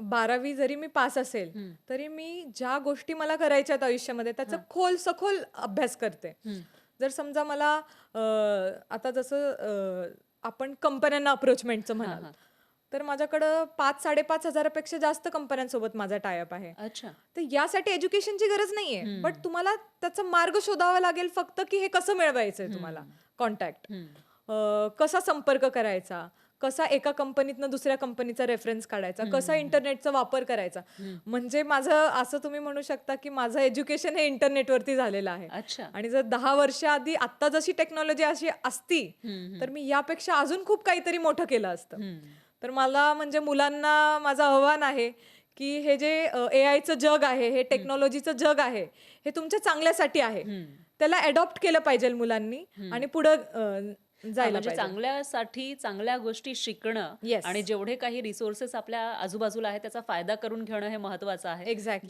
12वी जरी मी पास असेल तरी मी ज्या गोष्टी मला करायच्या आहेत आयुष्यामध्ये त्याचा सखोल अभ्यास करते. जर समजा मला आता जसं आपण कंपन्यांना अप्रोचमेंटचं म्हणाल तर माझ्याकडं 5-5.5 हजारापेक्षा जास्त कंपन्यांसोबत माझा टायअप आहे. अच्छा. तर यासाठी एज्युकेशनची गरज नाहीये, बट तुम्हाला त्याचा मार्ग शोधावा लागेल फक्त की हे कसं मिळवायचंय तुम्हाला कॉन्टॅक्ट, कसा संपर्क करायचा, कसा एका कंपनीतनं दुसऱ्या कंपनीचा रेफरन्स काढायचा, कसा इंटरनेटचा वापर करायचा. म्हणजे माझं असं तुम्ही म्हणू शकता की माझं एज्युकेशन हे इंटरनेटवरती झालेलं आहे. अच्छा. आणि जर 10 वर्ष आधी आत्ता जशी टेक्नॉलॉजी अशी असती तर मी यापेक्षा अजून खूप काहीतरी मोठं केलं असतं. तर मला म्हणजे मुलांना माझं आव्हान आहे की हे जे एआयचं जग आहे, हे टेक्नॉलॉजीचं जग आहे, हे तुमच्या चांगल्यासाठी आहे. त्याला अडॉप्ट केलं पाहिजे मुलांनी आणि पुढं जायला म्हणजे पाहिजे. चांगल्यासाठी चांगल्या गोष्टी शिकणं Yes. आणि जेवढे काही रिसोर्सेस आपल्या आजूबाजूला आहेत त्याचा फायदा करून घेणं हे महत्वाचं आहे. एक्झॅक्टली.